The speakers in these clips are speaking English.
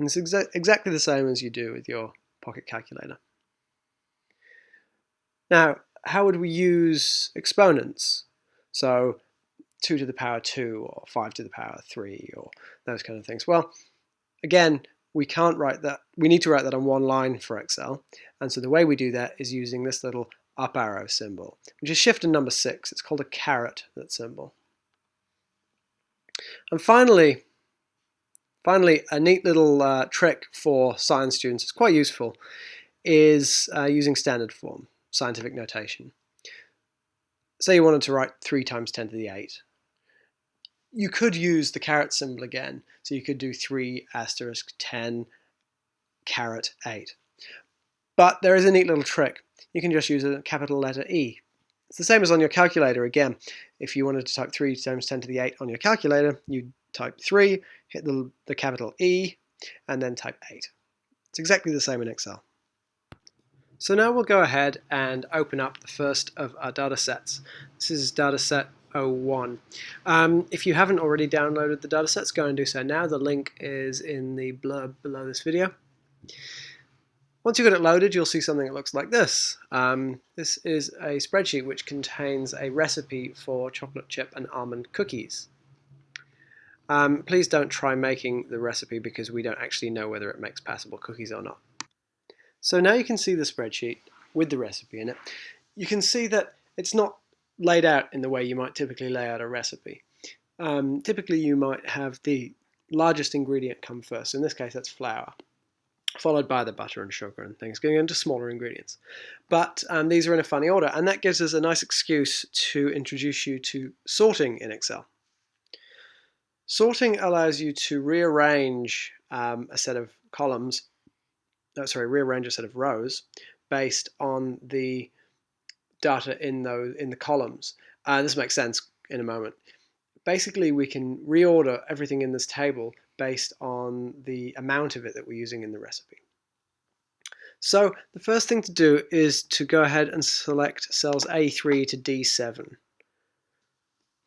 And it's exactly the same as you do with your pocket calculator. Now, how would we use exponents? So 2 to the power 2 or 5 to the power 3 or those kind of things. Well, again, we can't write that. We need to write that on one line for Excel. And so the way we do that is using this little up arrow symbol, which is shift and number 6. It's called a caret, that symbol. And finally, a neat little trick for science students, it's quite useful, is using standard form, scientific notation. Say you wanted to write 3 times 10 to the 8. You could use the caret symbol again, so you could do 3 asterisk 10 caret 8. But there is a neat little trick. You can just use a capital letter E. It's the same as on your calculator again. If you wanted to type 3 times 10 to the 8 on your calculator, you type 3, hit the capital E, and then type 8. It's exactly the same in Excel. So now we'll go ahead and open up the first of our data sets. This is dataset 01. If you haven't already downloaded the datasets, go and do so now. The link is in the blurb below this video. Once you've got it loaded, you'll see something that looks like this. This is a spreadsheet which contains a recipe for chocolate chip and almond cookies. Please don't try making the recipe because we don't actually know whether it makes passable cookies or not. So now you can see the spreadsheet with the recipe in it. You can see that it's not laid out in the way you might typically lay out a recipe. Typically you might have the largest ingredient come first. In this case that's flour, followed by the butter and sugar and things, going into smaller ingredients. But these are in a funny order, and that gives us a nice excuse to introduce you to sorting in Excel. Sorting allows you to rearrange a set of columns, rearrange a set of rows based on the data in the columns. This makes sense in a moment. Basically, we can reorder everything in this table based on the amount of it that we're using in the recipe. So the first thing to do is to go ahead and select cells A3 to D7.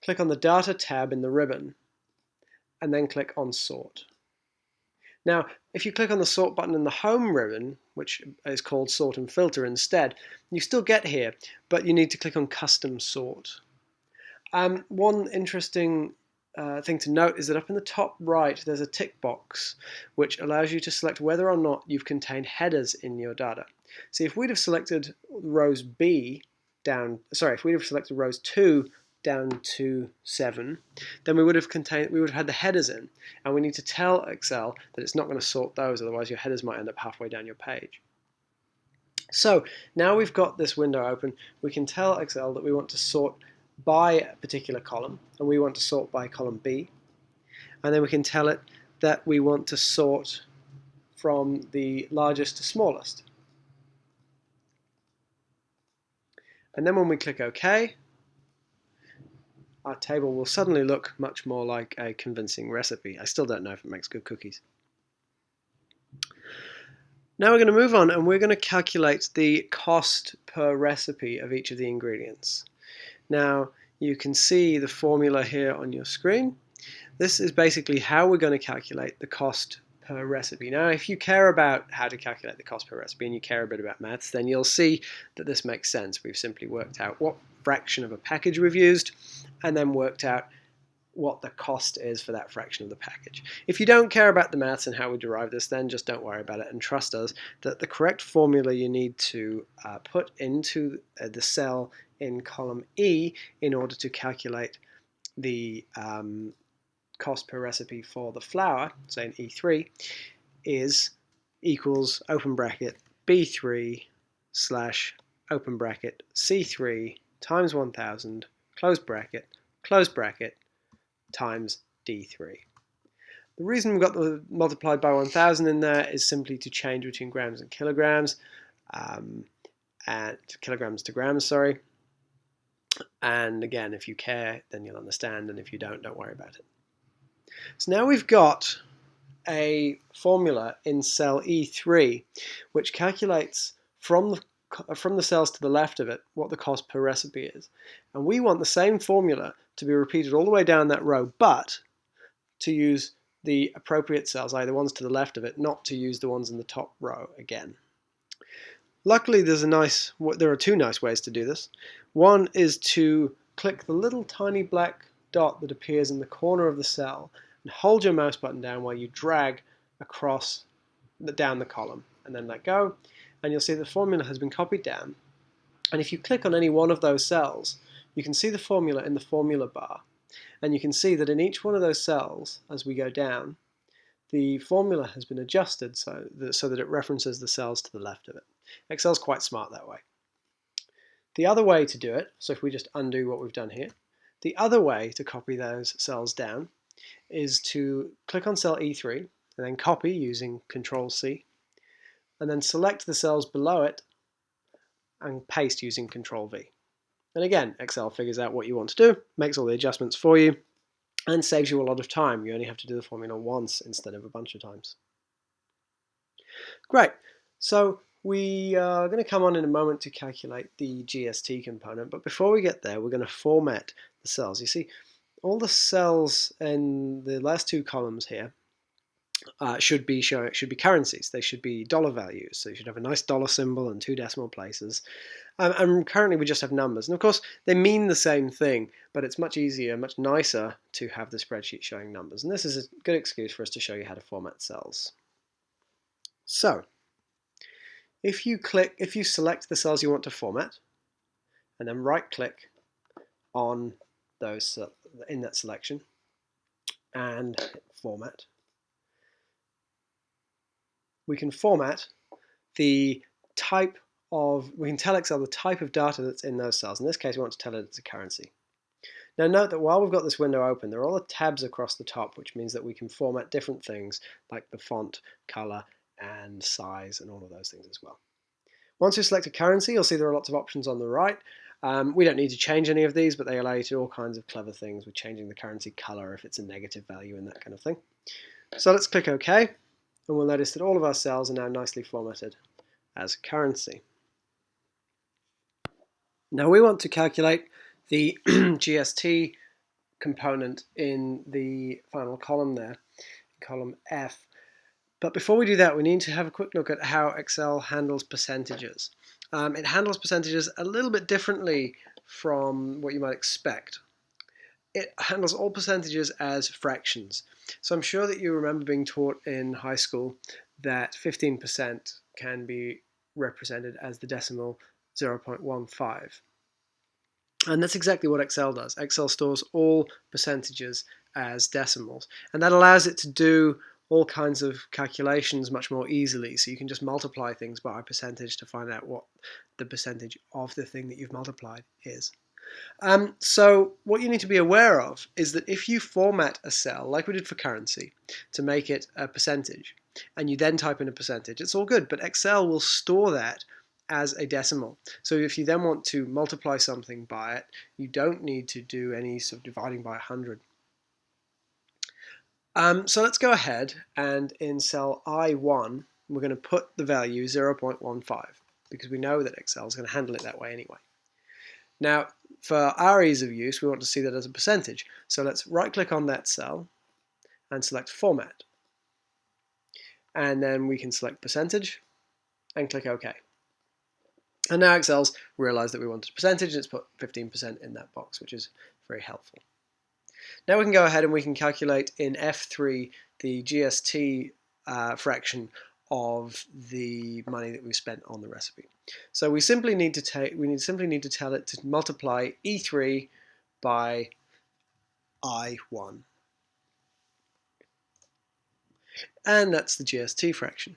Click on the Data tab in the ribbon, and then click on Sort. Now, if you click on the Sort button in the Home ribbon, which is called Sort and Filter instead, you still get here, but you need to click on Custom Sort. One interesting thing to note is that up in the top right there's a tick box which allows you to select whether or not you've contained headers in your data. See, if we'd have selected rows if we'd have selected rows 2 down to 7, then we would have had the headers in, and we need to tell Excel that it's not going to sort those, otherwise your headers might end up halfway down your page. So now we've got this window open, we can tell Excel that we want to sort by a particular column, and we want to sort by column B, and then we can tell it that we want to sort from the largest to smallest. And then when we click OK, our table will suddenly look much more like a convincing recipe. I still don't know if it makes good cookies. Now we're going to move on, and we're going to calculate the cost per recipe of each of the ingredients. Now you can see the formula here on your screen. This is basically how we're going to calculate the cost per recipe. Now if you care about how to calculate the cost per recipe and you care a bit about maths, then you'll see that this makes sense. We've simply worked out what fraction of a package we've used and then worked out what the cost is for that fraction of the package. If you don't care about the maths and how we derive this, then just don't worry about it and trust us that the correct formula you need to put into the cell in column E in order to calculate the cost per recipe for the flour, say in E3, is equals open bracket B3 slash open bracket C3 times 1000 close bracket times D3. The reason we've got the multiplied by 1000 in there is simply to change between grams and kilograms, and kilograms to grams, sorry. And again, if you care, then you'll understand, and if you don't worry about it. So now we've got a formula in cell E3 which calculates from the cells to the left of it what the cost per recipe is. And we want the same formula to be repeated all the way down that row, but to use the appropriate cells, i.e. the ones to the left of it, not to use the ones in the top row again. Luckily, there are two nice ways to do this. One is to click the little tiny black dot that appears in the corner of the cell and hold your mouse button down while you drag across down the column, and then let go, and you'll see the formula has been copied down. And if you click on any one of those cells, you can see the formula in the formula bar, and you can see that in each one of those cells, as we go down, the formula has been adjusted so that it references the cells to the left of it. Excel's quite smart that way. The other way to do it, so if we just undo what we've done here, the other way to copy those cells down is to click on cell E3 and then copy using Control-C, and then select the cells below it and paste using Control-V. And again, Excel figures out what you want to do, makes all the adjustments for you, and saves you a lot of time. You only have to do the formula once instead of a bunch of times. Great. So we are going to come on in a moment to calculate the GST component, but before we get there, we're going to format the cells. You see, all the cells in the last two columns here should be currencies. They should be dollar values. So you should have a nice dollar symbol and two decimal places. And currently we just have numbers. And of course, they mean the same thing, but it's much easier, much nicer to have the spreadsheet showing numbers. And this is a good excuse for us to show you how to format cells. So, if you select the cells you want to format, and then right-click on those in that selection, and hit Format, we can format the type of, we can tell Excel the type of data that's in those cells. In this case, we want to tell it it's a currency. Now note that while we've got this window open, there are all the tabs across the top, which means that we can format different things like the font, color, and size, and all of those things as well. Once you select a currency, you'll see there are lots of options on the right. We don't need to change any of these, but they allow you to do all kinds of clever things with changing the currency color if it's a negative value and that kind of thing. So let's click OK, and we'll notice that all of our cells are now nicely formatted as currency. Now we want to calculate the GST component in the final column there, column F. But before we do that, we need to have a quick look at how Excel handles percentages. It handles percentages a little bit differently from what you might expect. It handles all percentages as fractions. So I'm sure that you remember being taught in high school that 15% can be represented as the decimal 0.15. And that's exactly what Excel does. Excel stores all percentages as decimals, and that allows it to do all kinds of calculations much more easily. So you can just multiply things by a percentage to find out what the percentage of the thing that you've multiplied is. So what you need to be aware of is that if you format a cell, like we did for currency, to make it a percentage, and you then type in a percentage, it's all good, but Excel will store that as a decimal. So if you then want to multiply something by it, you don't need to do any sort of dividing by 100. So let's go ahead, and in cell I1, we're going to put the value 0.15, because we know that Excel is going to handle it that way anyway. Now, for our ease of use, we want to see that as a percentage. So let's right-click on that cell and select Format. And then we can select Percentage and click OK. And now Excel's realized that we wanted a percentage, and it's put 15% in that box, which is very helpful. Now we can go ahead and we can calculate in F3 the GST fraction of the money that we've spent on the recipe. So we simply need to tell it to multiply E3 by I1. And that's the GST fraction.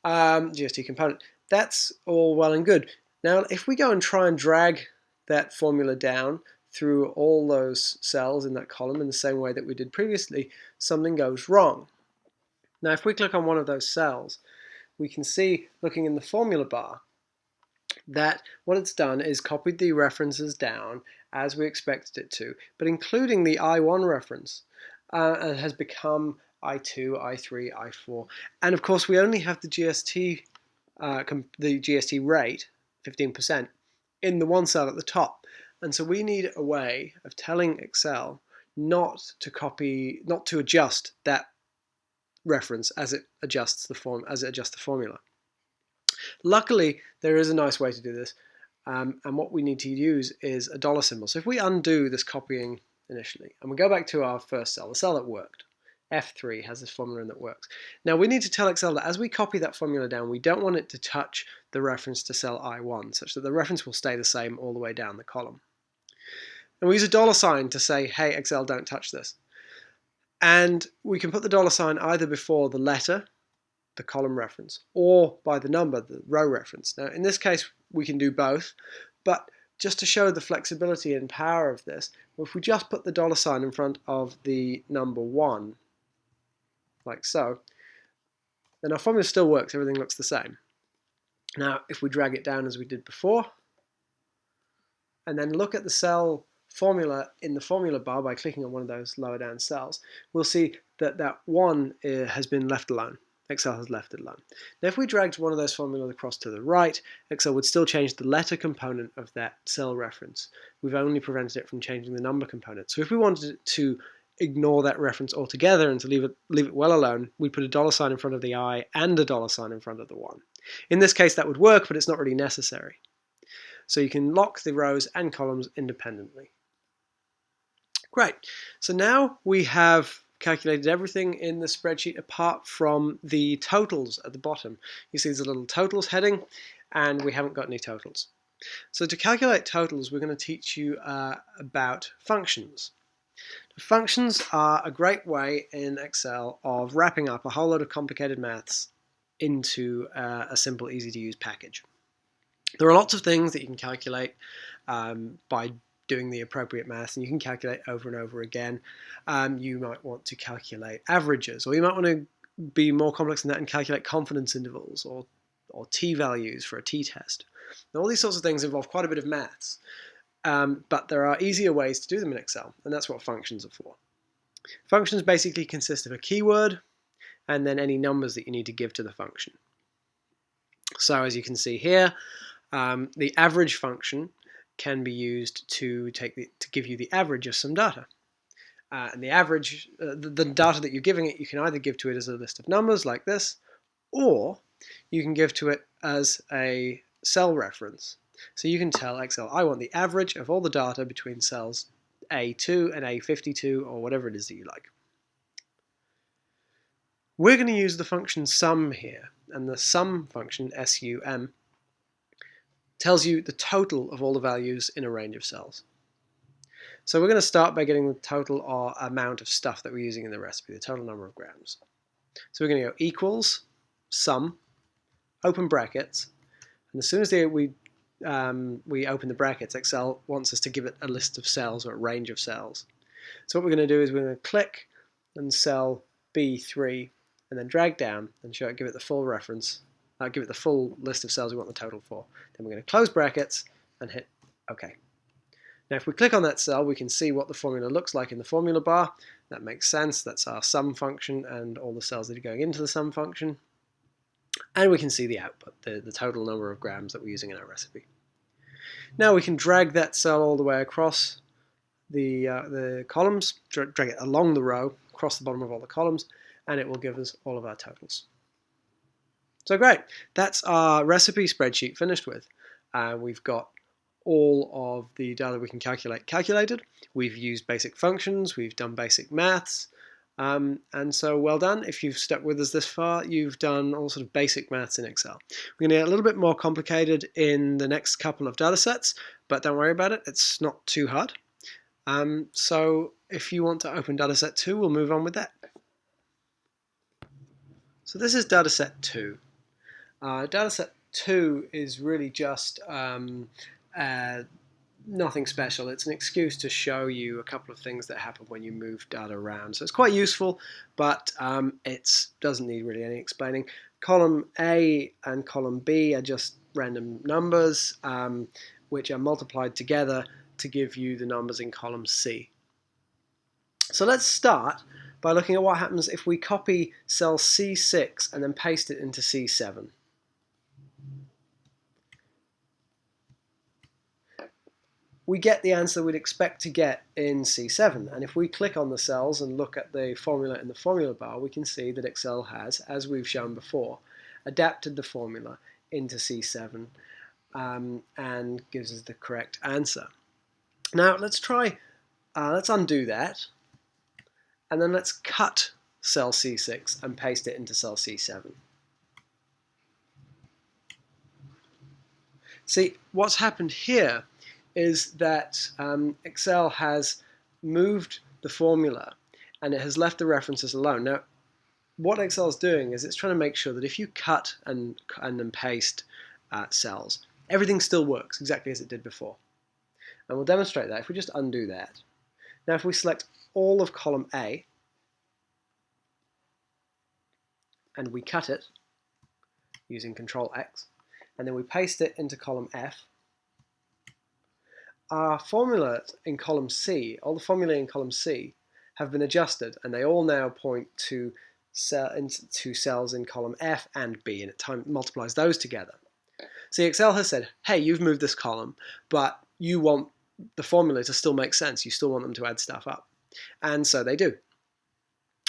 GST component. That's all well and good. Now if we go and try and drag that formula down through all those cells in that column in the same way that we did previously, something goes wrong. Now if we click on one of those cells, we can see, looking in the formula bar, that what it's done is copied the references down as we expected it to, but including the I1 reference, and has become I2, I3, I4. And of course we only have the GST rate, 15%, in the one cell at the top. And so we need a way of telling Excel not to adjust that reference as it adjusts the formula. Luckily, there is a nice way to do this, and what we need to use is a dollar symbol. So if we undo this copying initially, and we go back to our first cell, the cell that worked, F3 has this formula in that works. Now we need to tell Excel that as we copy that formula down, we don't want it to touch the reference to cell I1, such that the reference will stay the same all the way down the column. And we use a dollar sign to say, hey, Excel, don't touch this. And we can put the dollar sign either before the letter, the column reference, or by the number, the row reference. Now, in this case, we can do both, but just to show the flexibility and power of this, if we just put the dollar sign in front of the number 1, like so, then our formula still works, everything looks the same. Now, if we drag it down as we did before, and then look at the cell formula in the formula bar by clicking on one of those lower down cells, we'll see that that 1 has been left alone. Excel has left it alone. Now if we dragged one of those formulas across to the right, Excel would still change the letter component of that cell reference. We've only prevented it from changing the number component. So if we wanted to ignore that reference altogether and to leave it well alone, we'd put a dollar sign in front of the I and a dollar sign in front of the 1. In this case that would work, but it's not really necessary. So you can lock the rows and columns independently. Great. So now we have calculated everything in the spreadsheet apart from the totals at the bottom. You see there's a little totals heading, and we haven't got any totals. So to calculate totals, we're going to teach you about functions. Functions are a great way in Excel of wrapping up a whole lot of complicated maths into a simple, easy to use package. There are lots of things that you can calculate by doing the appropriate maths, and you can calculate over and over again. You might want to calculate averages, or you might want to be more complex than that and calculate confidence intervals or t-values for a t-test. Now, all these sorts of things involve quite a bit of maths, but there are easier ways to do them in Excel, and that's what functions are for. Functions basically consist of a keyword and then any numbers that you need to give to the function. So as you can see here, the average function can be used to give you the average of some data. And the average, the data that you're giving it, you can either give to it as a list of numbers like this, or you can give to it as a cell reference. So you can tell Excel, I want the average of all the data between cells A2 and A52, or whatever it is that you like. We're going to use the function sum here, and the sum function, SUM, tells you the total of all the values in a range of cells. So we're going to start by getting the total or amount of stuff that we're using in the recipe, the total number of grams. So we're going to go equals, sum, open brackets, and as soon as we open the brackets, Excel wants us to give it a list of cells or a range of cells. So what we're going to do is we're going to click on cell B3 and then drag down and give it the full reference. Give it the full list of cells we want the total for. Then we're going to close brackets and hit OK. Now if we click on that cell, we can see what the formula looks like in the formula bar. That makes sense. That's our sum function and all the cells that are going into the sum function. And we can see the output, the total number of grams that we're using in our recipe. Now we can drag that cell all the way across the columns, drag it along the row, across the bottom of all the columns, and it will give us all of our totals. So great, that's our recipe spreadsheet finished with. We've got all of the data we can calculate calculated. We've used basic functions, we've done basic maths, and so well done. If you've stuck with us this far, you've done all sort of basic maths in Excel. We're going to get a little bit more complicated in the next couple of data sets, but don't worry about it, it's not too hard. So if you want to open data set 2, we'll move on with that. So this is data set 2. Data set 2 is really just nothing special. It's an excuse to show you a couple of things that happen when you move data around. So it's quite useful, but it doesn't need really any explaining. Column A and column B are just random numbers which are multiplied together to give you the numbers in column C. So let's start by looking at what happens if we copy cell C6 and then paste it into C7. we get the answer we'd expect to get in C7. And if we click on the cells and look at the formula in the formula bar, we can see that Excel has, as we've shown before, adapted the formula into C7 and gives us the correct answer. Now let's undo that, and then let's cut cell C6 and paste it into cell C7. See, what's happened here is that Excel has moved the formula and it has left the references alone. Now, what Excel is doing is it's trying to make sure that if you cut and then paste cells, everything still works exactly as it did before. And we'll demonstrate that if we just undo that. Now, if we select all of column A and we cut it using Control X, and then we paste it into column F, our formula in column C, all the formulae in column C, have been adjusted, and they all now point to cells in column F and B, and it multiplies those together. See, Excel has said, hey, you've moved this column, but you want the formula to still make sense. You still want them to add stuff up. And so they do.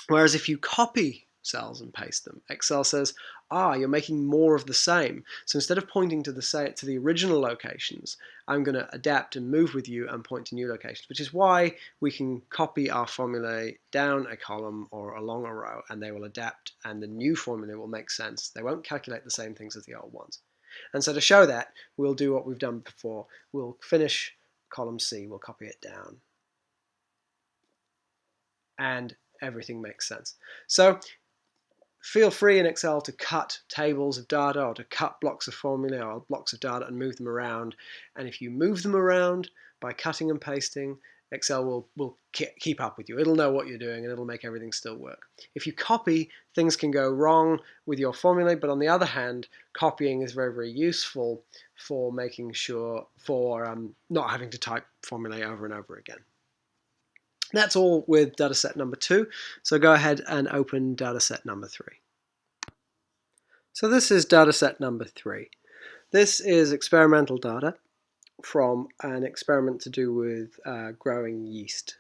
Whereas if you copy cells and paste them, Excel says, you're making more of the same. So instead of pointing to the original locations, I'm going to adapt and move with you and point to new locations, which is why we can copy our formulae down a column or along a row, and they will adapt, and the new formula will make sense. They won't calculate the same things as the old ones. And so to show that, we'll do what we've done before. We'll finish column C, we'll copy it down, and everything makes sense. So feel free in Excel to cut tables of data or to cut blocks of formula or blocks of data and move them around. And if you move them around by cutting and pasting, Excel will keep up with you. It'll know what you're doing and it'll make everything still work. If you copy, things can go wrong with your formulae, but on the other hand, copying is very, very useful for making sure, not having to type formulae over and over again. That's all with dataset number 2, so go ahead and open dataset number 3. So this is dataset number 3. This is experimental data from an experiment to do with growing yeast.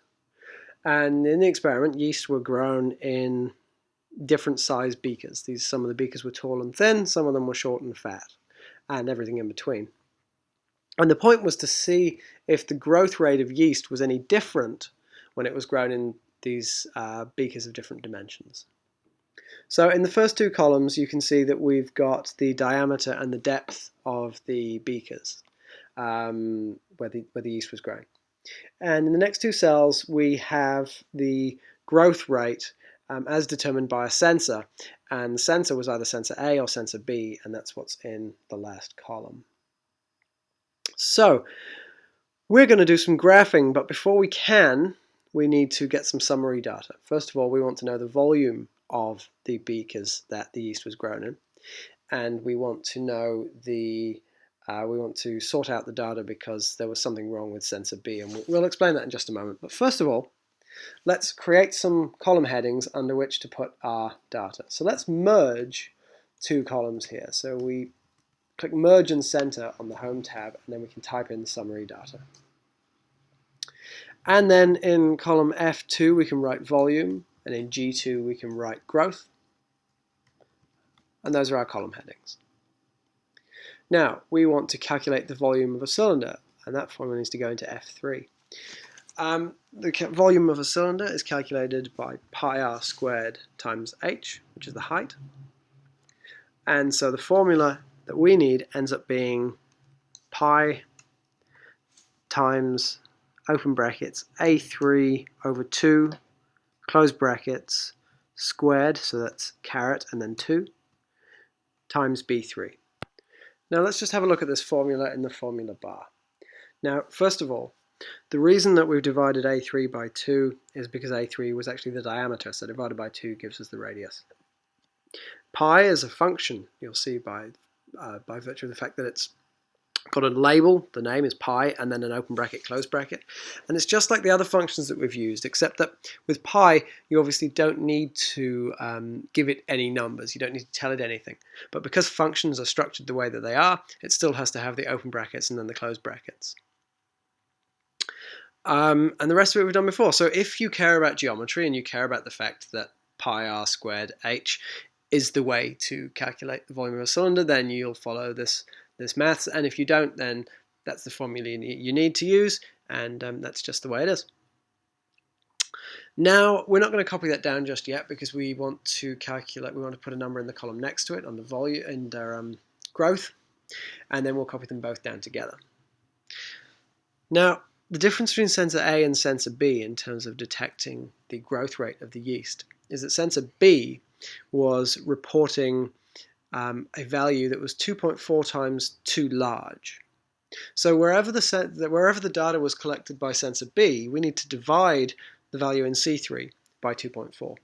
And in the experiment, yeast were grown in different size beakers. Some of the beakers were tall and thin, some of them were short and fat, and everything in between. And the point was to see if the growth rate of yeast was any different when it was grown in these beakers of different dimensions. So in the first 2 columns, you can see that we've got the diameter and the depth of the beakers where the yeast was growing. And in the next 2 cells, we have the growth rate as determined by a sensor. And the sensor was either sensor A or sensor B, and that's what's in the last column. So we're going to do some graphing, but before we can, we need to get some summary data. First of all, we want to know the volume of the beakers that the yeast was grown in, and we want to know we want to sort out the data because there was something wrong with sensor B, and we'll explain that in just a moment. But first of all, let's create some column headings under which to put our data. So let's merge 2 columns here. So we click Merge and Center on the Home tab, and then we can type in summary data. And then in column F2 we can write volume, and in G2 we can write growth. And those are our column headings. Now we want to calculate the volume of a cylinder, and that formula needs to go into F3. The volume of a cylinder is calculated by pi r squared times h, which is the height. And so the formula that we need ends up being pi times open brackets A3 over 2 close brackets squared, so that's caret and then 2 times B3. Now let's just have a look at this formula in the formula bar. Now first of all, the reason that we've divided A3 by 2 is because A3 was actually the diameter, so divided by 2 gives us the radius. Pi is a function, you'll see by virtue of the fact that it's got a label, the name is pi, and then an open bracket, close bracket. And it's just like the other functions that we've used, except that with pi, you obviously don't need to give it any numbers. You don't need to tell it anything. But because functions are structured the way that they are, it still has to have the open brackets and then the closed brackets. And the rest of it we've done before. So if you care about geometry and you care about the fact that pi r squared h is the way to calculate the volume of a cylinder, then you'll follow this maths. And if you don't, then that's the formula you need to use, and that's just the way it is. Now, we're not going to copy that down just yet because we want to calculate, we want to put a number in the column next to it under volume and growth, and then we'll copy them both down together. Now, the difference between sensor A and sensor B in terms of detecting the growth rate of the yeast is that sensor B was reporting a value that was 2.4 times too large. So wherever the data was collected by sensor B, we need to divide the value in C3 by 2.4.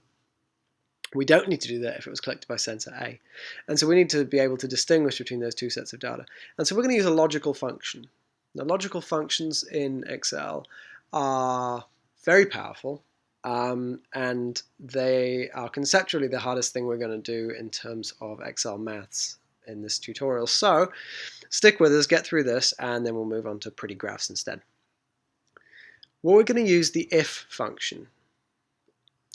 We don't need to do that if it was collected by sensor A. And so we need to be able to distinguish between those two sets of data. And so we're going to use a logical function. Now, logical functions in Excel are very powerful, and they are conceptually the hardest thing we're going to do in terms of Excel maths in this tutorial. So stick with us, get through this, and then we'll move on to pretty graphs instead. Well, we're going to use the if function.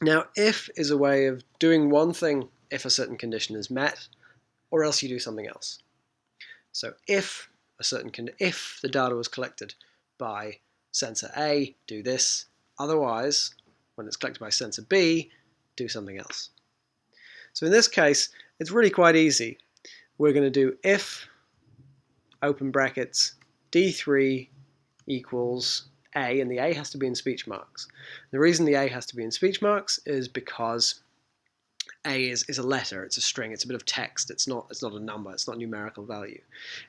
Now, if is a way of doing one thing if a certain condition is met, or else you do something else. So if the data was collected by sensor A, do this. Otherwise, when it's collected by sensor B, do something else. So in this case, it's really quite easy. We're going to do if, open brackets, D3 equals A, and the A has to be in speech marks. The reason the A has to be in speech marks is because A is a letter, it's a string, it's a bit of text, it's not a number, it's not a numerical value.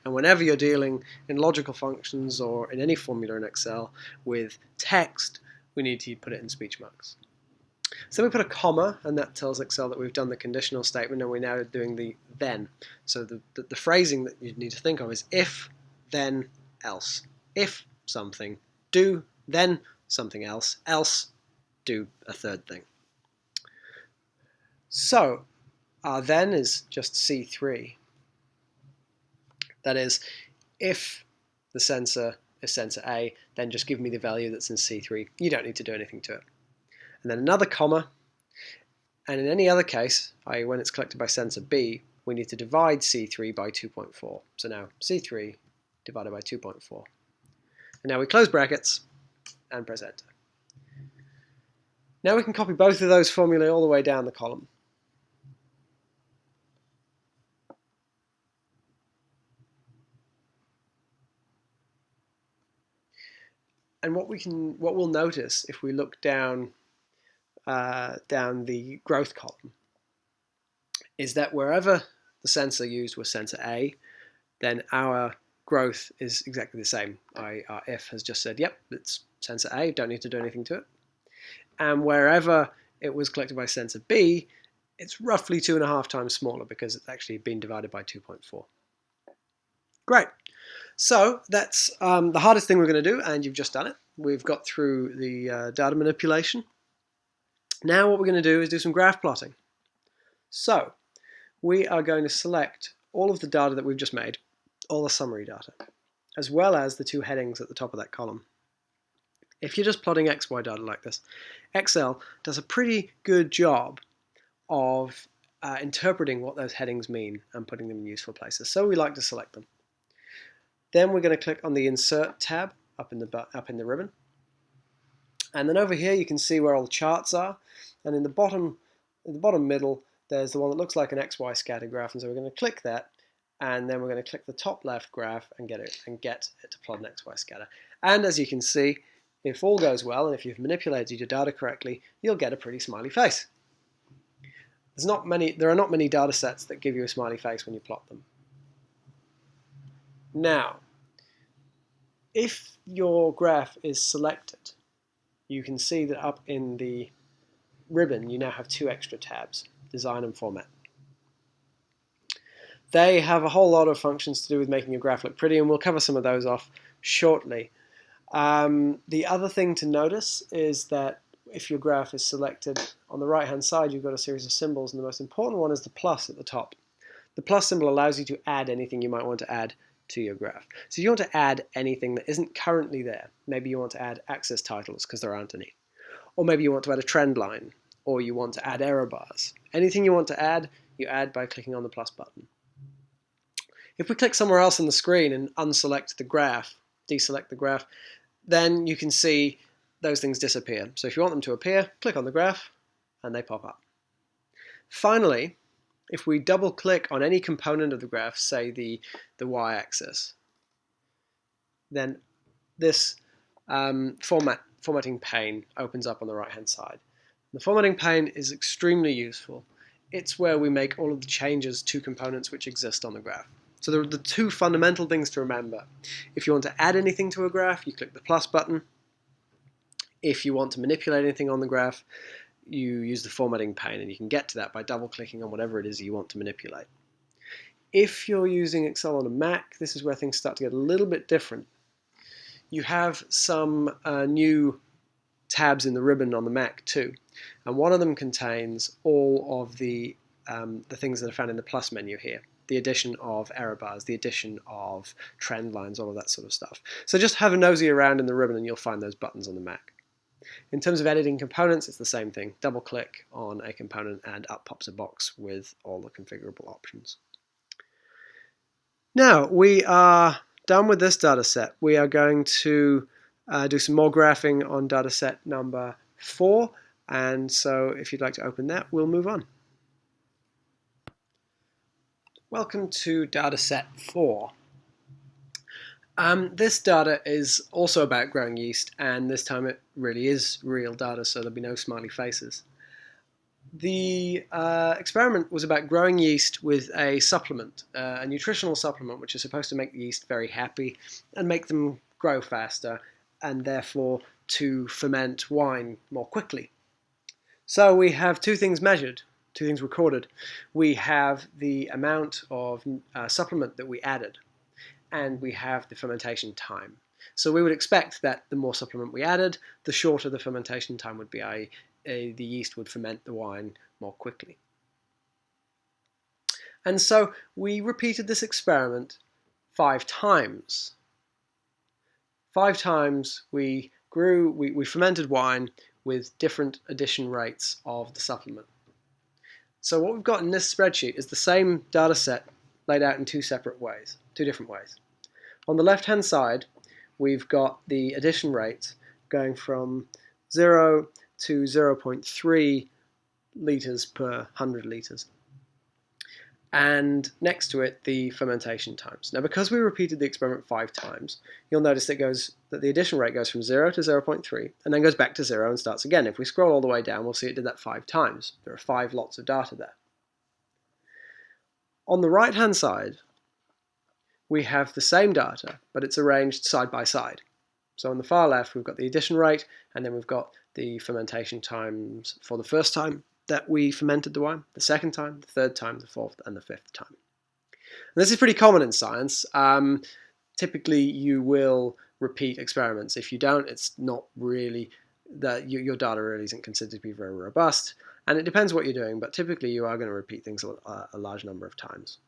And whenever you're dealing in logical functions or in any formula in Excel with text, we need to put it in speech marks. So we put a comma, and that tells Excel that we've done the conditional statement and we're now doing the then. So the phrasing that you need to think of is if, then, else. If something, do, then something else, do a third thing. So our then is just C3. That is, if the sensor is sensor A, then just give me the value that's in C3. You don't need to do anything to it. And then another comma, and in any other case, i.e. when it's collected by sensor B, we need to divide C3 by 2.4. So now C3 divided by 2.4. And now we close brackets and press enter. Now we can copy both of those formulae all the way down the column. And what we'll notice if we look down the growth column is that wherever the sensor used was sensor A, then our growth is exactly the same. Our if has just said, yep, it's sensor A, don't need to do anything to it. And wherever it was collected by sensor B, it's roughly 2.5 times smaller because it's actually been divided by 2.4. Great. So that's the hardest thing we're going to do, and you've just done it. We've got through the data manipulation. Now what we're going to do is do some graph plotting. So we are going to select all of the data that we've just made, all the summary data, as well as the two headings at the top of that column. If you're just plotting XY data like this, Excel does a pretty good job of interpreting what those headings mean and putting them in useful places. So we like to select them. Then we're going to click on the Insert tab up in the ribbon. And then over here you can see where all the charts are. And in the bottom middle, there's the one that looks like an XY scatter graph. And so we're going to click that. And then we're going to click the top left graph and get it to plot an XY scatter. And as you can see, if all goes well, and if you've manipulated your data correctly, you'll get a pretty smiley face. There are not many data sets that give you a smiley face when you plot them. Now, if your graph is selected, you can see that up in the ribbon you now have two extra tabs, Design and Format. They have a whole lot of functions to do with making your graph look pretty, and we'll cover some of those off shortly. The other thing to notice is that if your graph is selected, on the right hand side you've got a series of symbols, and the most important one is the plus at the top. The plus symbol allows you to add anything you might want to add to your graph. So if you want to add anything that isn't currently there, maybe you want to add axis titles because there aren't any, or maybe you want to add a trend line, or you want to add error bars. Anything you want to add, you add by clicking on the plus button. If we click somewhere else on the screen and unselect the graph, deselect the graph, then you can see those things disappear. So if you want them to appear, click on the graph and they pop up. Finally, if we double click on any component of the graph, say the y-axis, then this formatting pane opens up on the right hand side. The formatting pane is extremely useful. It's where we make all of the changes to components which exist on the graph. So there are the two fundamental things to remember. If you want to add anything to a graph, you click the plus button. If you want to manipulate anything on the graph, you use the formatting pane, and you can get to that by double-clicking on whatever it is you want to manipulate. If you're using Excel on a Mac, this is where things start to get a little bit different. You have some new tabs in the ribbon on the Mac too, and one of them contains all of the things that are found in the plus menu here. The addition of error bars, the addition of trend lines, all of that sort of stuff. So just have a nosy around in the ribbon and you'll find those buttons on the Mac. In terms of editing components, it's the same thing. Double click on a component and up pops a box with all the configurable options. Now we are done with this data set. We are going to do some more graphing on data set number 4, and so if you'd like to open that, we'll move on. Welcome to data set 4. This data is also about growing yeast, and this time it really is real data, so there'll be no smiley faces. The experiment was about growing yeast with a supplement, a nutritional supplement, which is supposed to make the yeast very happy and make them grow faster, and therefore to ferment wine more quickly. So we have two things measured, two things recorded. We have the amount of supplement that we added, and we have the fermentation time. So we would expect that the more supplement we added, the shorter the fermentation time would be, i.e. the yeast would ferment the wine more quickly. And so we repeated this experiment 5 times. 5 times we fermented wine with different addition rates of the supplement. So what we've got in this spreadsheet is the same data set laid out in two different ways. On the left-hand side, we've got the addition rate going from 0 to 0.3 litres per 100 litres. And next to it, the fermentation times. Now, because we repeated the experiment 5 times, you'll notice that the addition rate goes from 0 to 0.3, and then goes back to 0 and starts again. If we scroll all the way down, we'll see it did that 5 times. There are 5 lots of data there. On the right-hand side, we have the same data, but it's arranged side by side. So on the far left, we've got the addition rate, and then we've got the fermentation times for the first time that we fermented the wine, the second time, the third time, the fourth, and the 5th time. And this is pretty common in science. Typically, you will repeat experiments. If you don't, it's not really that your data really isn't considered to be very robust. And it depends what you're doing, but typically you are going to repeat things a large number of times.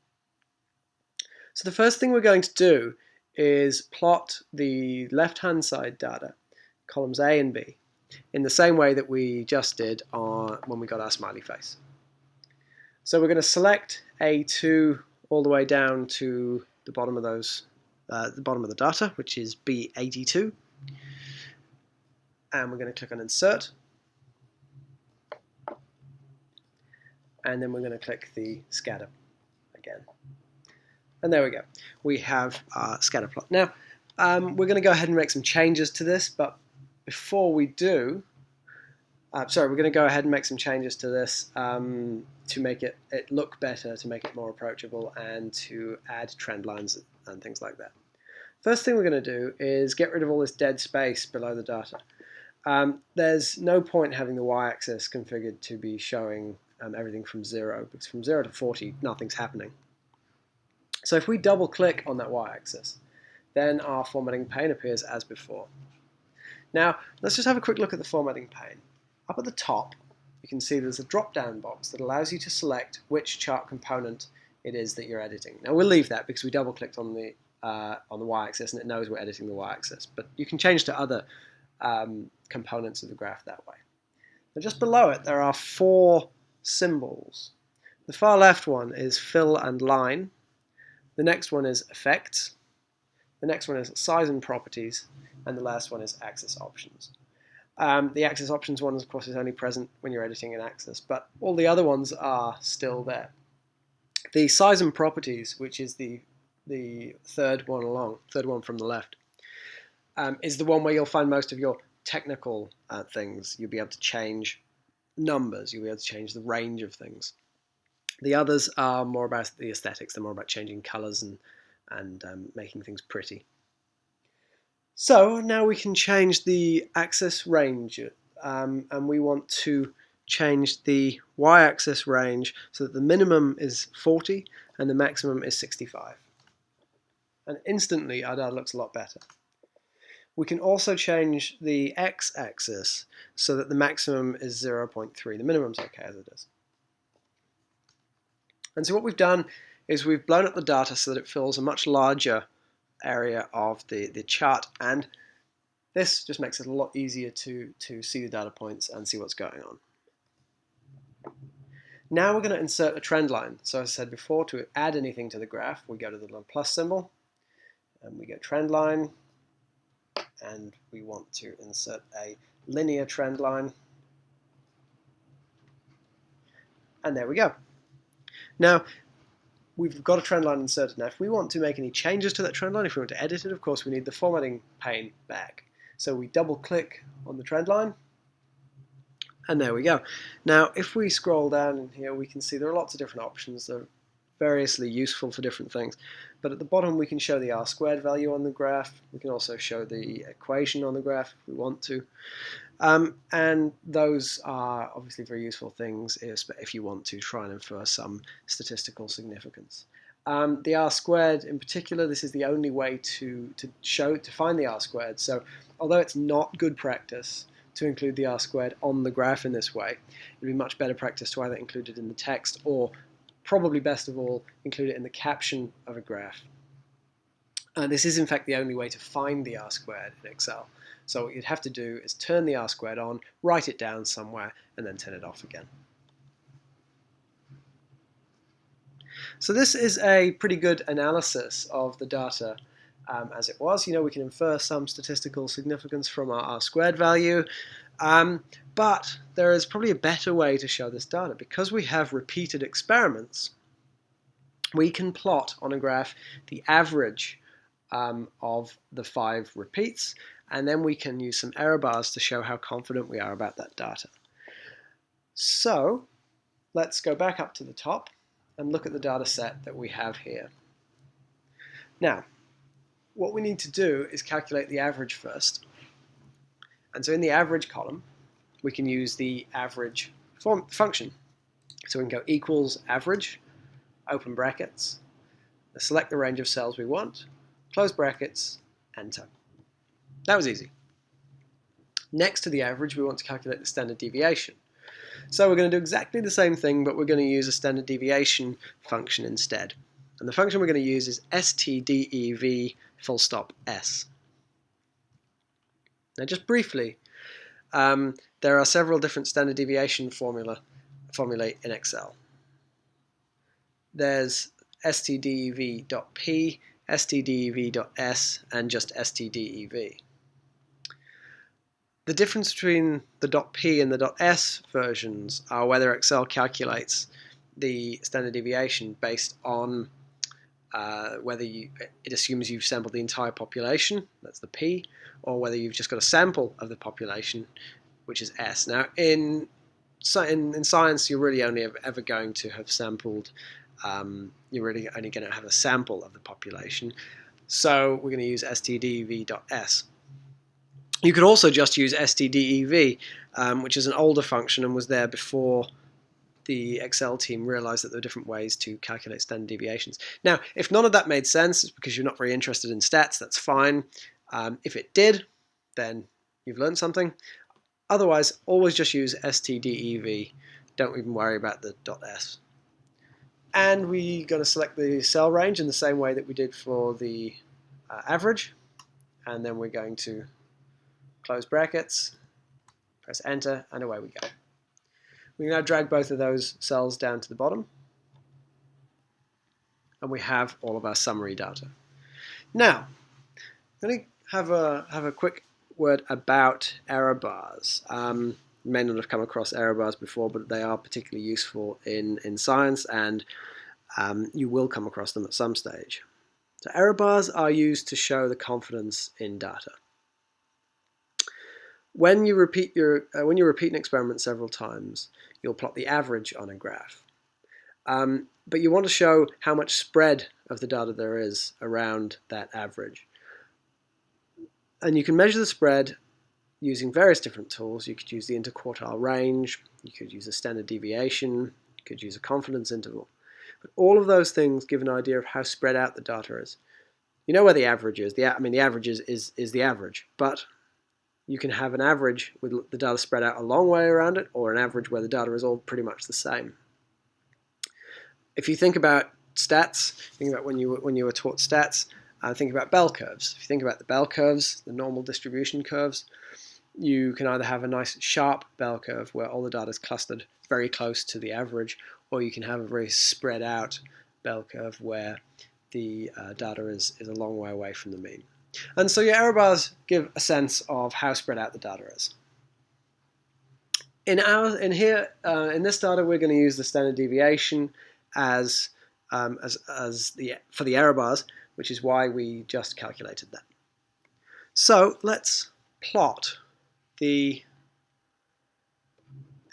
So the first thing we're going to do is plot the left-hand side data, columns A and B, in the same way that we just did when we got our smiley face. So we're going to select A2 all the way down to the bottom of the bottom of the data, which is B82, and we're going to click on Insert, and then we're going to click the Scatter again. And there we go. We have our scatter plot. Now, we're going to go ahead and make some changes to this, but before we do, we're going to go ahead and make some changes to this to make it look better, to make it more approachable, and to add trend lines and things like that. First thing we're going to do is get rid of all this dead space below the data. There's no point having the y-axis configured to be showing everything from 0, because from 0 to 40, nothing's happening. So if we double click on that y-axis, then our formatting pane appears as before. Now, let's just have a quick look at the formatting pane. Up at the top, you can see there's a drop-down box that allows you to select which chart component it is that you're editing. Now, we'll leave that because we double-clicked on the on the y-axis, and it knows we're editing the y-axis. But you can change to other components of the graph that way. Now just below it, there are 4 symbols. The far left one is fill and line. The next one is effects. The next one is size and properties. And the last one is axis options. The axis options one, of course, is only present when you're editing an axis, but all the other ones are still there. The size and properties, which is the third one from the left, is the one where you'll find most of your technical things. You'll be able to change numbers, you'll be able to change the range of things. The others are more about the aesthetics, they're more about changing colors and making things pretty. So now we can change the axis range, and we want to change the y-axis range so that the minimum is 40 and the maximum is 65. And instantly our data looks a lot better. We can also change the x-axis so that the maximum is 0.3. The minimum's okay as it is. And so what we've done is we've blown up the data so that it fills a much larger area of the chart, and this just makes it a lot easier to see the data points and see what's going on. Now we're going to insert a trend line. So as I said before, to add anything to the graph, we go to the little plus symbol, and we go trend line, and we want to insert a linear trend line. And there we go. Now, we've got a trend line inserted. Now, if we want to make any changes to that trend line, if we want to edit it, of course, we need the formatting pane back. So we double-click on the trend line, and there we go. Now, if we scroll down in here, we can see there are lots of different options. They're variously useful for different things. But at the bottom, we can show the r-squared value on the graph. We can also show the equation on the graph if we want to. And those are obviously very useful things if you want to try and infer some statistical significance. The r-squared in particular, this is the only way to find the r-squared. So although it's not good practice to include the r-squared on the graph in this way, it would be much better practice to either include it in the text or, probably best of all, include it in the caption of a graph. And this is in fact the only way to find the r-squared in Excel. So what you'd have to do is turn the r-squared on, write it down somewhere, and then turn it off again. So this is a pretty good analysis of the data as it was. You know, we can infer some statistical significance from our r-squared value, but there is probably a better way to show this data. Because we have repeated experiments, we can plot on a graph the average of the 5 repeats, and then we can use some error bars to show how confident we are about that data. So let's go back up to the top and look at the data set that we have here. Now, what we need to do is calculate the average first. And so in the average column, we can use the average function. So we can go equals average, open brackets, select the range of cells we want, close brackets, enter. That was easy. Next to the average, we want to calculate the standard deviation. So we're going to do exactly the same thing, but we're going to use a standard deviation function instead. And the function we're going to use is stdev full stop s. Now just briefly, there are several different standard deviation formulae in Excel. There's stdev.p, stdev.s, and just stdev. The difference between the .p and the .s versions are whether Excel calculates the standard deviation based on whether it assumes you've sampled the entire population, that's the P, or whether you've just got a sample of the population, which is S. Now, in science, you're really only ever going to have sampled, you're really only going to have a sample of the population. So we're going to use stdev.s. You could also just use stdev, which is an older function and was there before the Excel team realized that there are different ways to calculate standard deviations. Now, if none of that made sense, it's because you're not very interested in stats, that's fine. If it did, then you've learned something. Otherwise, always just use stdev. Don't even worry about the .s. And we're going to select the cell range in the same way that we did for the average, and then we're going to close brackets, press enter, and away we go. We can now drag both of those cells down to the bottom, and we have all of our summary data. Now, I'm going to have a quick word about error bars. You may not have come across error bars before, but they are particularly useful in science, and you will come across them at some stage. So error bars are used to show the confidence in data. When you repeat an experiment several times, you'll plot the average on a graph. But you want to show how much spread of the data there is around that average. And you can measure the spread using various different tools. You could use the interquartile range, you could use a standard deviation, you could use a confidence interval. But all of those things give an idea of how spread out the data is. You know where the average is. The average is the average, but you can have an average with the data spread out a long way around it, or an average where the data is all pretty much the same. If you think about stats, think about when you were taught stats, think about bell curves. If you think about the bell curves, the normal distribution curves, you can either have a nice sharp bell curve where all the data is clustered very close to the average, or you can have a very spread out bell curve where the data is a long way away from the mean. And so your error bars give a sense of how spread out the data is. In this data, we're going to use the standard deviation for the error bars, which is why we just calculated that. So let's plot the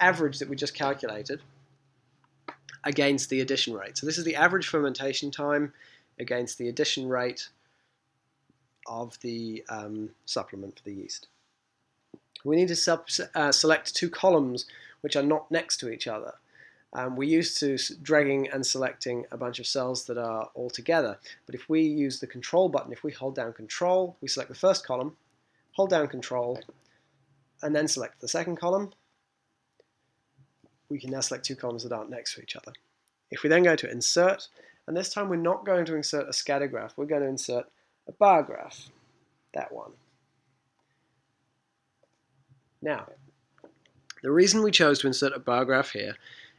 average that we just calculated against the addition rate. So this is the average fermentation time against the addition rate of the supplement for the yeast. We need to select two columns which are not next to each other. We're used to dragging and selecting a bunch of cells that are all together, but if we use the control button, if we hold down control, we select the first column, hold down control, and then select the second column, we can now select two columns that aren't next to each other. If we then go to insert, and this time we're not going to insert a scatter graph, we're going to insert a bar graph, that one. Now, the reason we chose to insert a bar graph here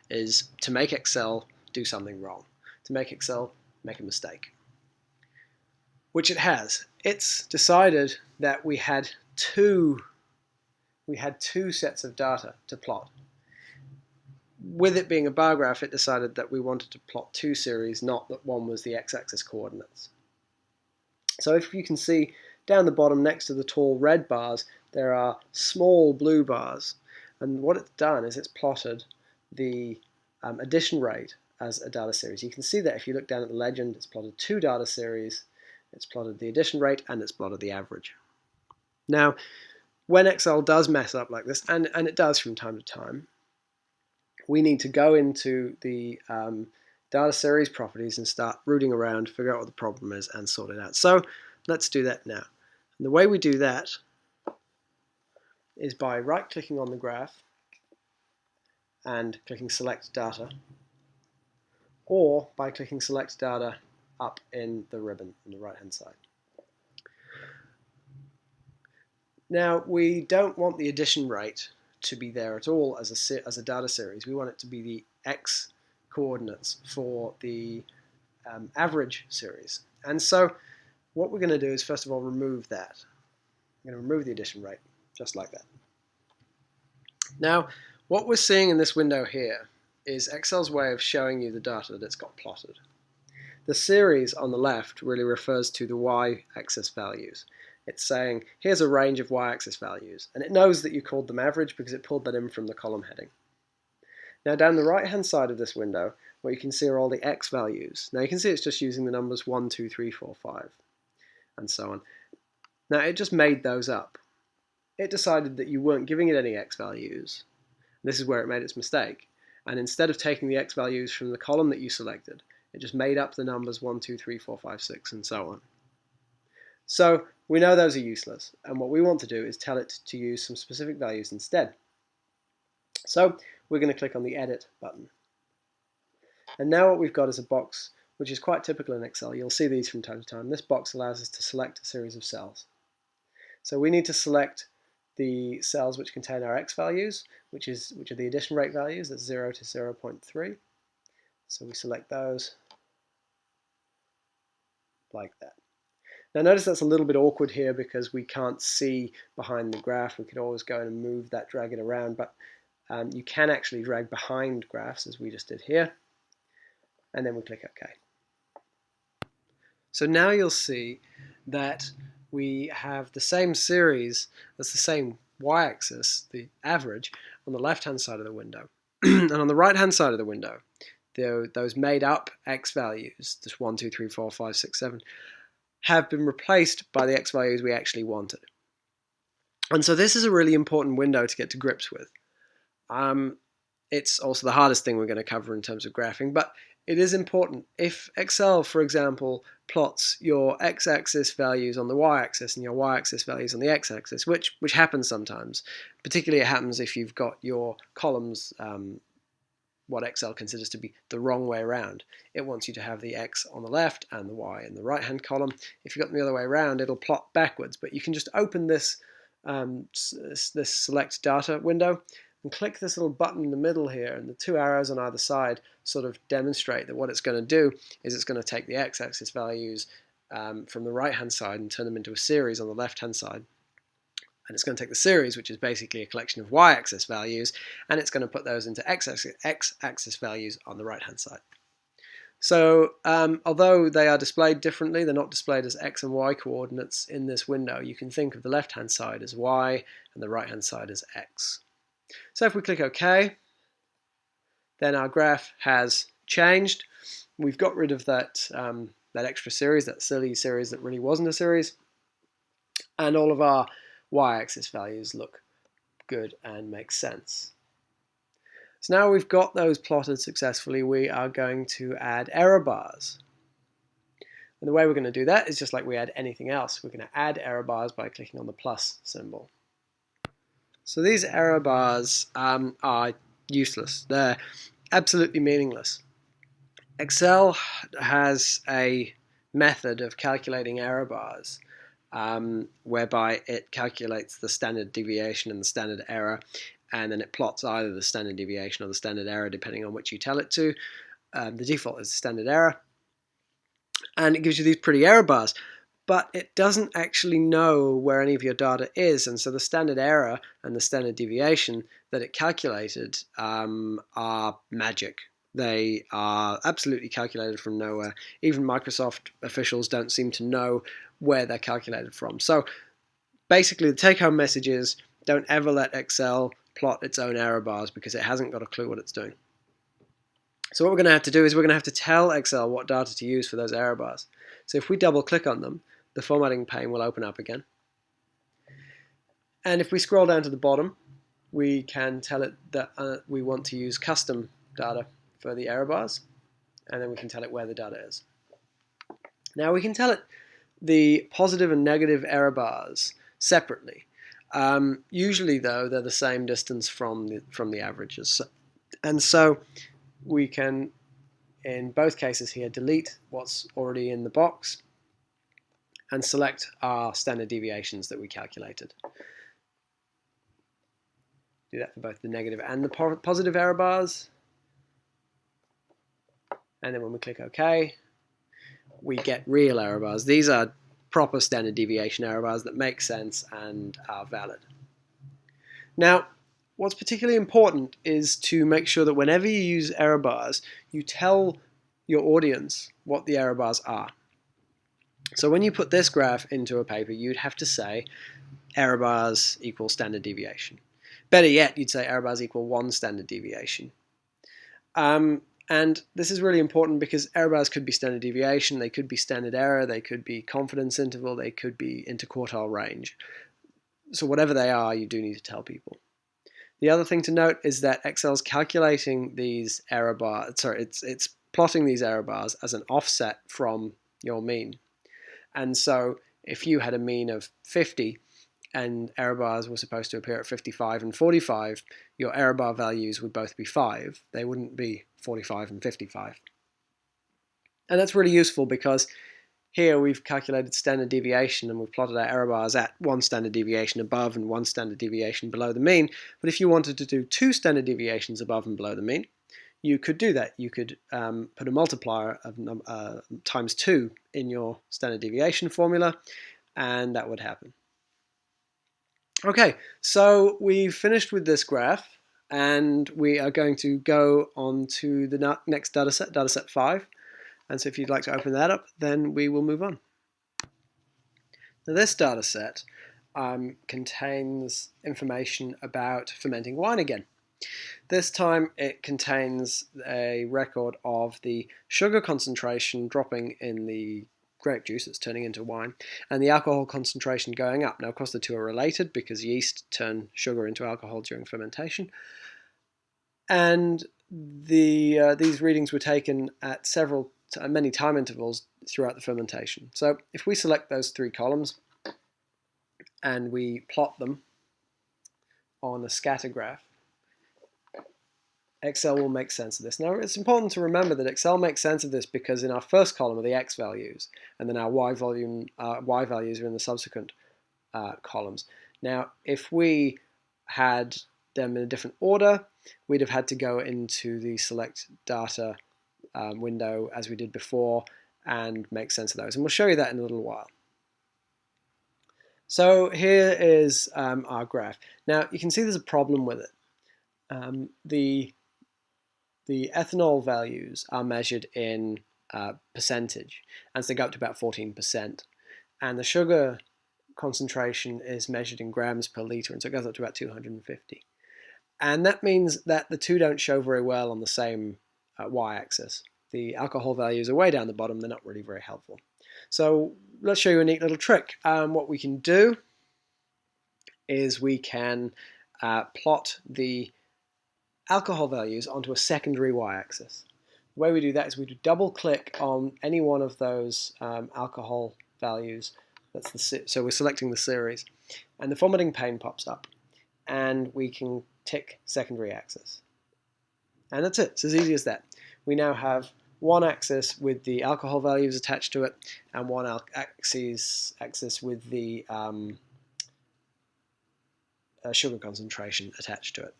is to make Excel do something wrong, to make Excel make a mistake, which it has. It's decided that we had two sets of data to plot. With it being a bar graph, it decided that we wanted to plot two series, not that one was the x-axis coordinates. So if you can see down the bottom next to the tall red bars, there are small blue bars. And what it's done is it's plotted the addition rate as a data series. You can see that if you look down at the legend, it's plotted two data series, it's plotted the addition rate, and it's plotted the average. Now, when Excel does mess up like this, and it does from time to time, we need to go into the data series properties and start rooting around, figure out what the problem is, and sort it out. So let's do that now. And the way we do that is by right-clicking on the graph and clicking Select Data, or by clicking Select Data up in the ribbon on the right-hand side. Now, we don't want the addition rate to be there at all as a data series. We want it to be the x coordinates for the average series. And so what we're going to do is first of all remove that. I'm going to remove the addition rate, just like that. Now, what we're seeing in this window here is Excel's way of showing you the data that it's got plotted. The series on the left really refers to the y-axis values. It's saying, here's a range of y-axis values, and it knows that you called them average because it pulled that in from the column heading. Now down the right-hand side of this window, what you can see are all the x values. Now you can see it's just using the numbers 1, 2, 3, 4, 5, and so on. Now it just made those up. It decided that you weren't giving it any x values. This is where it made its mistake. And instead of taking the x values from the column that you selected, it just made up the numbers 1, 2, 3, 4, 5, 6, and so on. So we know those are useless, and what we want to do is tell it to use some specific values instead. So we're going to click on the Edit button. And now what we've got is a box which is quite typical in Excel. You'll see these from time to time. This box allows us to select a series of cells. So we need to select the cells which contain our x values, which are the addition rate values, that's 0 to 0.3. So we select those like that. Now notice that's a little bit awkward here because we can't see behind the graph. We could always go and move that, drag it around, but you can actually drag behind graphs as we just did here, and then we click OK. So now you'll see that we have the same series, that's the same y-axis, the average, on the left-hand side of the window. And on the right-hand side of the window, those made-up x values, just 1, 2, 3, 4, 5, 6, 7, have been replaced by the x values we actually wanted. And so this is a really important window to get to grips with. It's also the hardest thing we're going to cover in terms of graphing, but it is important. If Excel, for example, plots your x-axis values on the y-axis and your y-axis values on the x-axis, which happens sometimes, particularly it happens if you've got your columns, what Excel considers to be the wrong way around. It wants you to have the x on the left and the y in the right-hand column. If you've got them the other way around, it'll plot backwards, but you can just open this, this select data window and click this little button in the middle here, and the two arrows on either side sort of demonstrate that what it's going to do is it's going to take the x-axis values from the right-hand side and turn them into a series on the left-hand side. And it's going to take the series, which is basically a collection of y-axis values, and it's going to put those into x-axis values on the right-hand side. So although they are displayed differently, they're not displayed as x and y coordinates in this window. You can think of the left-hand side as y and the right-hand side as x. So if we click OK, then our graph has changed. We've got rid of that, that extra series, that silly series that really wasn't a series, and all of our y-axis values look good and make sense. So now we've got those plotted successfully, we are going to add error bars. And the way we're going to do that is just like we add anything else. We're going to add error bars by clicking on the plus symbol. So these error bars are useless. They're absolutely meaningless. Excel has a method of calculating error bars whereby it calculates the standard deviation and the standard error, and then it plots either the standard deviation or the standard error depending on which you tell it to. The default is the standard error, and it gives you these pretty error bars. But it doesn't actually know where any of your data is, and so the standard error and the standard deviation that it calculated are magic. They are absolutely calculated from nowhere. Even Microsoft officials don't seem to know where they're calculated from. So basically the take-home message is don't ever let Excel plot its own error bars because it hasn't got a clue what it's doing. So what we're going to have to do is we're going to have to tell Excel what data to use for those error bars. So if we double click on them, the formatting pane will open up again. And if we scroll down to the bottom, we can tell it that we want to use custom data for the error bars, and then we can tell it where the data is. Now we can tell it the positive and negative error bars separately. Usually though, they're the same distance from the averages. And so we can, in both cases here, delete what's already in the box and select our standard deviations that we calculated. Do that for both the negative and the positive error bars. And then when we click OK, we get real error bars. These are proper standard deviation error bars that make sense and are valid. Now, what's particularly important is to make sure that whenever you use error bars, you tell your audience what the error bars are. So when you put this graph into a paper, you'd have to say error bars equal standard deviation. Better yet, you'd say error bars equal 1 standard deviation. And this is really important because error bars could be standard deviation, they could be standard error, they could be confidence interval, they could be interquartile range. So whatever they are, you do need to tell people. The other thing to note is that Excel's calculating these error bars, it's plotting these error bars as an offset from your mean. And so if you had a mean of 50 and error bars were supposed to appear at 55 and 45, your error bar values would both be 5. They wouldn't be 45 and 55. And that's really useful because here we've calculated standard deviation and we've plotted our error bars at one standard deviation above and one standard deviation below the mean. But if you wanted to do two standard deviations above and below the mean, you could do that. You could put a multiplier of times 2 in your standard deviation formula, and that would happen. Okay, so we've finished with this graph, and we are going to go on to the next dataset, dataset 5. And so if you'd like to open that up, then we will move on. Now this dataset contains information about fermenting wine again. This time it contains a record of the sugar concentration dropping in the grape juice that's turning into wine, and the alcohol concentration going up. Now, of course, the two are related because yeast turn sugar into alcohol during fermentation. And these readings were taken at many time intervals throughout the fermentation. So if we select those three columns and we plot them on a scatter graph, Excel will make sense of this. Now, it's important to remember that Excel makes sense of this because in our first column are the X values, and then our Y values are in the subsequent columns. Now, if we had them in a different order, we'd have had to go into the select data window as we did before and make sense of those. And we'll show you that in a little while. So here is our graph. Now, you can see there's a problem with it. The ethanol values are measured in percentage, and so they go up to about 14%. And the sugar concentration is measured in grams per litre, and so it goes up to about 250. And that means that the two don't show very well on the same y-axis. The alcohol values are way down the bottom, they're not really very helpful. So let's show you a neat little trick. What we can do is we can plot the alcohol values onto a secondary y-axis. The way we do that is we do double click on any one of those alcohol values. So we're selecting the series, and the formatting pane pops up, and we can tick secondary axis. And that's it. It's as easy as that. We now have one axis with the alcohol values attached to it, and one axis with the sugar concentration attached to it.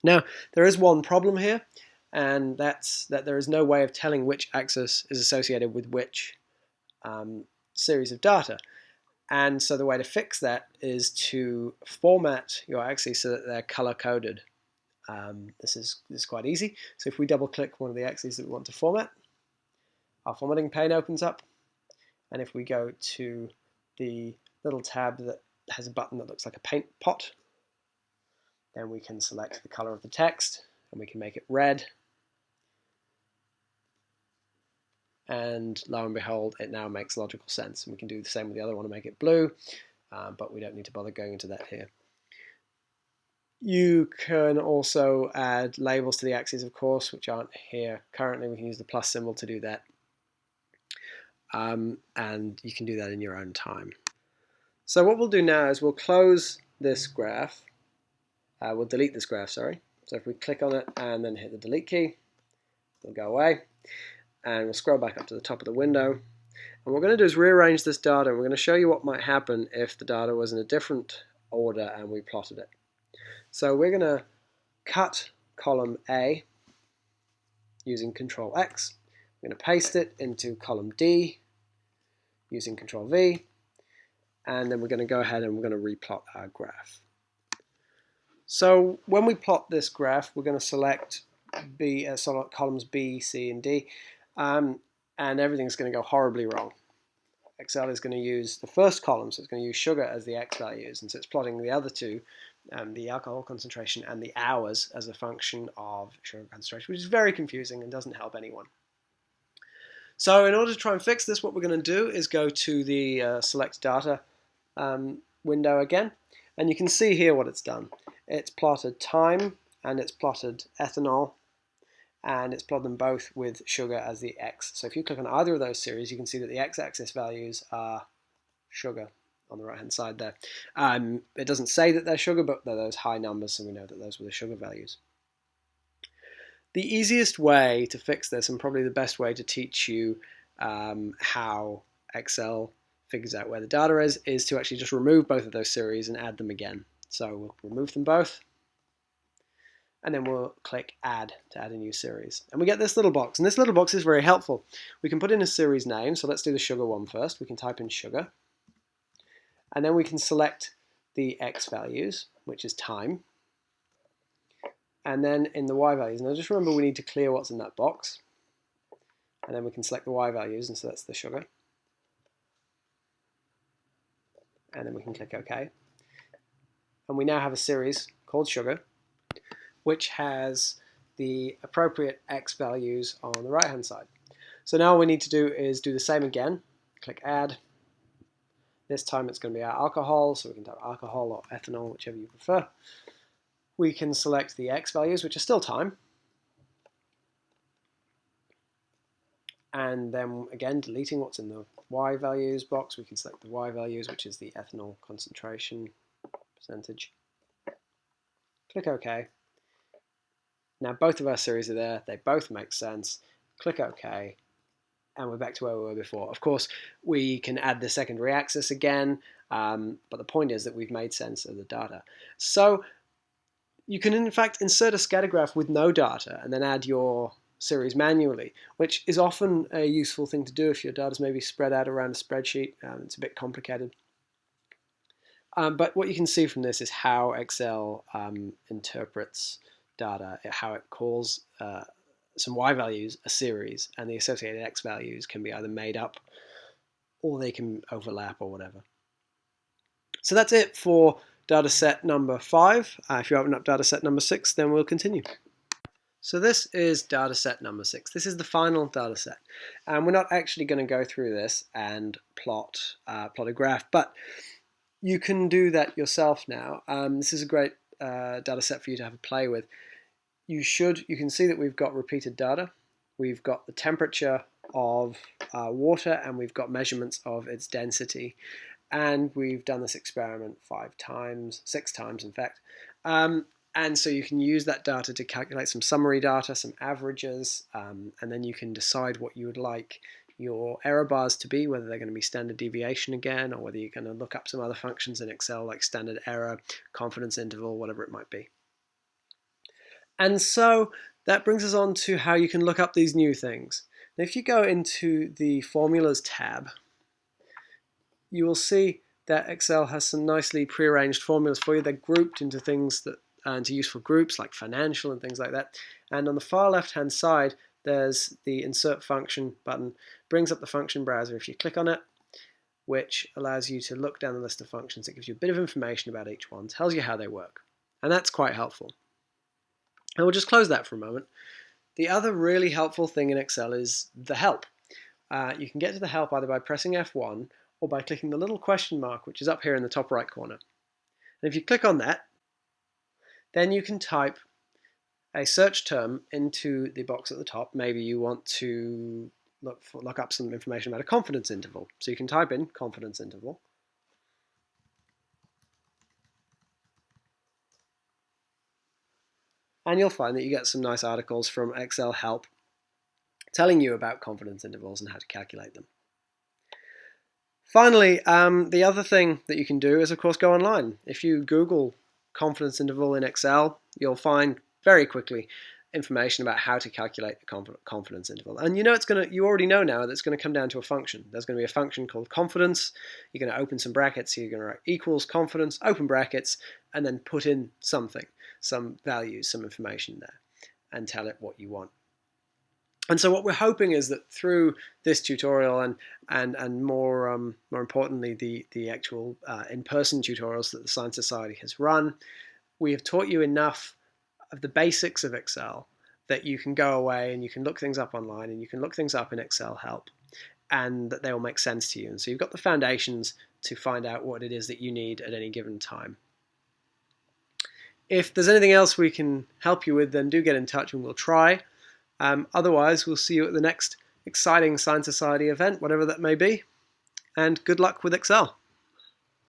Now, there is one problem here, and that's that there is no way of telling which axis is associated with which series of data. And so the way to fix that is to format your axes so that they're color-coded. This is quite easy. So if we double-click one of the axes that we want to format, our formatting pane opens up. And if we go to the little tab that has a button that looks like a paint pot, then we can select the color of the text, and we can make it red. And lo and behold, it now makes logical sense. And we can do the same with the other one and make it blue, but we don't need to bother going into that here. You can also add labels to the axes, of course, which aren't here currently. We can use the plus symbol to do that. And you can do that in your own time. So what we'll do now is we'll close this graph. We'll delete this graph, sorry. So if we click on it and then hit the delete key, it'll go away. And we'll scroll back up to the top of the window. And what we're going to do is rearrange this data, and we're going to show you what might happen if the data was in a different order and we plotted it. So we're going to cut column A using Control X. We're going to paste it into column D using Control V. And then we're going to go ahead and we're going to replot our graph. So when we plot this graph, we're going to select columns B, C, and D, and everything's going to go horribly wrong. Excel is going to use the first column, so it's going to use sugar as the X values, and so it's plotting the other two, the alcohol concentration and the hours, as a function of sugar concentration, which is very confusing and doesn't help anyone. So in order to try and fix this, what we're going to do is go to the Select Data window again, and you can see here what it's done. It's plotted time, and it's plotted ethanol, and it's plotted them both with sugar as the X. So if you click on either of those series, you can see that the X-axis values are sugar on the right-hand side there. It doesn't say that they're sugar, but they're those high numbers, so we know that those were the sugar values. The easiest way to fix this, and probably the best way to teach you how Excel figures out where the data is to actually just remove both of those series and add them again. So we'll remove them both, and then we'll click Add to add a new series. And we get this little box, and this little box is very helpful. We can put in a series name, so let's do the sugar one first. We can type in sugar, and then we can select the X values, which is time, and then in the Y values. Now just remember we need to clear what's in that box, and then we can select the Y values, and so that's the sugar. And then we can click OK. And we now have a series called sugar, which has the appropriate X values on the right hand side. So now all we need to do is do the same again. Click Add. This time it's going to be our alcohol, so we can type alcohol or ethanol, whichever you prefer. We can select the X values, which are still time. And then again, deleting what's in the Y values box, we can select the Y values, which is the ethanol concentration percentage. Click OK. Now both of our series are there, they both make sense. Click OK, and we're back to where we were before. Of course, we can add the secondary axis again, but the point is that we've made sense of the data. So you can in fact insert a scatter graph with no data and then add your series manually, which is often a useful thing to do if your data is maybe spread out around a spreadsheet. It's a bit complicated. But what you can see from this is how Excel interprets data, how it calls some Y values a series, and the associated X values can be either made up or they can overlap or whatever. So that's it for data set number 5. If you open up data set number 6, then we'll continue. So this is data set number 6. This is the final data set. And we're not actually going to go through this and plot a graph, but you can do that yourself now. This is a great data set for you to have a play with. You can see that we've got repeated data. We've got the temperature of water, and we've got measurements of its density. And we've done this experiment 6 times in fact. And so you can use that data to calculate some summary data, some averages, and then you can decide what you would like your error bars to be, whether they're going to be standard deviation again, or whether you're going to look up some other functions in Excel like standard error, confidence interval, whatever it might be. And so that brings us on to how you can look up these new things. Now, if you go into the Formulas tab, you will see that Excel has some nicely prearranged formulas for you. They're grouped into things that into useful groups like financial and things like that. And on the far left-hand side, there's the Insert Function button. Brings up the function browser if you click on it, which allows you to look down the list of functions. It gives you a bit of information about each one, tells you how they work. And that's quite helpful. And we'll just close that for a moment. The other really helpful thing in Excel is the help. You can get to the help either by pressing F1 or by clicking the little question mark, which is up here in the top right corner. And if you click on that, then you can type a search term into the box at the top. Maybe you want to look up some information about a confidence interval. So you can type in confidence interval. And you'll find that you get some nice articles from Excel Help telling you about confidence intervals and how to calculate them. Finally, the other thing that you can do is, of course, go online. If you Google confidence interval in Excel, you'll find very quickly information about how to calculate the confidence interval. And you already know now that it's going to come down to a function. There's going to be a function called confidence. You're going to open some brackets. You're going to write equals confidence, open brackets, and then put in something, some values, some information there, and tell it what you want. And so what we're hoping is that through this tutorial and more importantly the actual in-person tutorials that the Science Society has run, we have taught you enough of the basics of Excel that you can go away and you can look things up online and you can look things up in Excel Help, and that they will make sense to you. And so you've got the foundations to find out what it is that you need at any given time. If there's anything else we can help you with, then do get in touch and we'll try. Otherwise, we'll see you at the next exciting Science Society event, whatever that may be, and good luck with Excel.